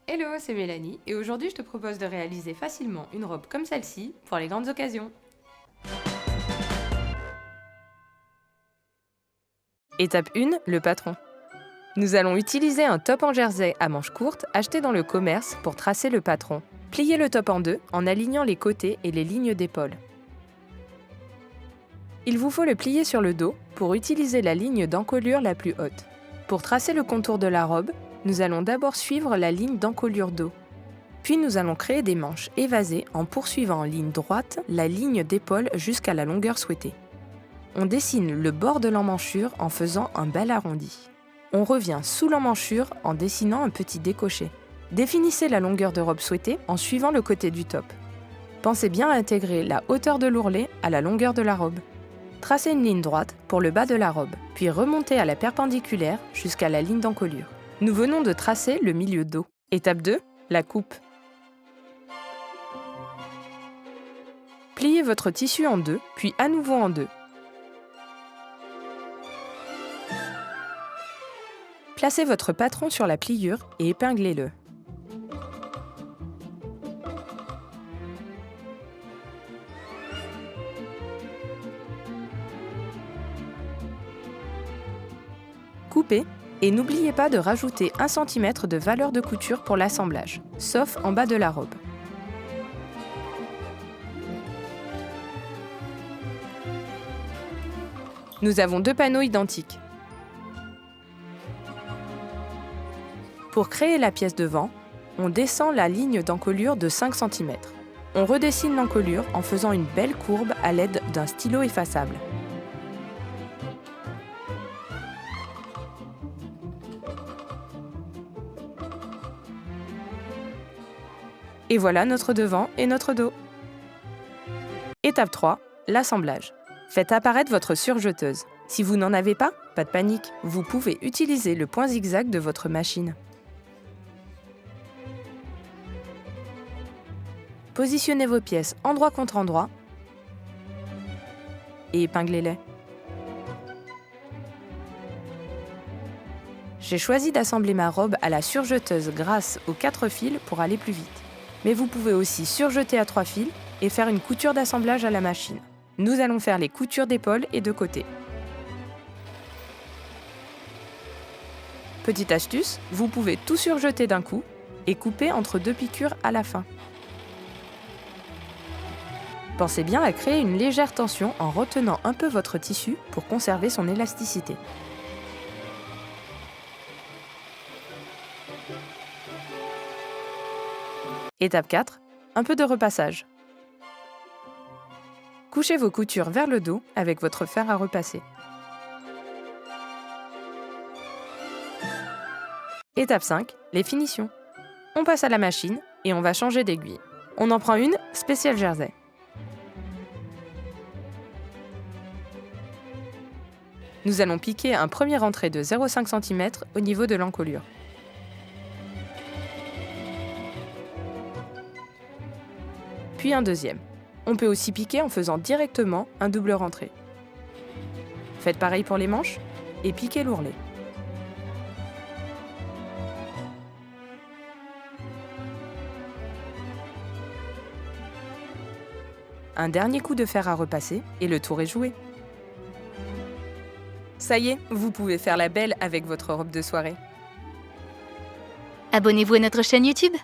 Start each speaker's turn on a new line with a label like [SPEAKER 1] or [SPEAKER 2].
[SPEAKER 1] Hello, c'est Mélanie et aujourd'hui je te propose de réaliser facilement une robe comme celle-ci pour les grandes occasions. Étape 1, le patron. Nous allons utiliser un top en jersey à manches courtes acheté dans le commerce pour tracer le patron. Pliez le top en deux en alignant les côtés et les lignes d'épaule. Il vous faut le plier sur le dos pour utiliser la ligne d'encolure la plus haute. Pour tracer le contour de la robe, nous allons d'abord suivre la ligne d'encolure dos. Puis nous allons créer des manches évasées en poursuivant en ligne droite la ligne d'épaule jusqu'à la longueur souhaitée. On dessine le bord de l'emmanchure en faisant un bel arrondi. On revient sous l'emmanchure en dessinant un petit décoché. Définissez la longueur de robe souhaitée en suivant le côté du top. Pensez bien à intégrer la hauteur de l'ourlet à la longueur de la robe. Tracez une ligne droite pour le bas de la robe, puis remontez à la perpendiculaire jusqu'à la ligne d'encolure. Nous venons de tracer le milieu dos. Étape 2, la coupe. Pliez votre tissu en deux, puis à nouveau en deux. Placez votre patron sur la pliure et épinglez-le. Coupez et n'oubliez pas de rajouter 1 cm de valeur de couture pour l'assemblage, sauf en bas de la robe. Nous avons 2 panneaux identiques. Pour créer la pièce devant, on descend la ligne d'encolure de 5 cm. On redessine l'encolure en faisant une belle courbe à l'aide d'un stylo effaçable. Et voilà notre devant et notre dos. Étape 3, l'assemblage. Faites apparaître votre surjeteuse. Si vous n'en avez pas de panique, vous pouvez utiliser le point zigzag de votre machine. Positionnez vos pièces endroit contre endroit et épinglez-les. J'ai choisi d'assembler ma robe à la surjeteuse grâce aux 4 fils pour aller plus vite. Mais vous pouvez aussi surjeter à 3 fils et faire une couture d'assemblage à la machine. Nous allons faire les coutures d'épaule et de côté. Petite astuce, vous pouvez tout surjeter d'un coup et couper entre 2 piqûres à la fin. Pensez bien à créer une légère tension en retenant un peu votre tissu pour conserver son élasticité. Étape 4, un peu de repassage. Couchez vos coutures vers le dos avec votre fer à repasser. Étape 5, les finitions. On passe à la machine et on va changer d'aiguille. On en prend une spéciale jersey. Nous allons piquer un premier entrée de 0,5 cm au niveau de l'encolure. Puis un deuxième. On peut aussi piquer en faisant directement un double rentrée. Faites pareil pour les manches et piquez l'ourlet. Un dernier coup de fer à repasser et le tour est joué. Ça y est, vous pouvez faire la belle avec votre robe de soirée.
[SPEAKER 2] Abonnez-vous à notre chaîne YouTube.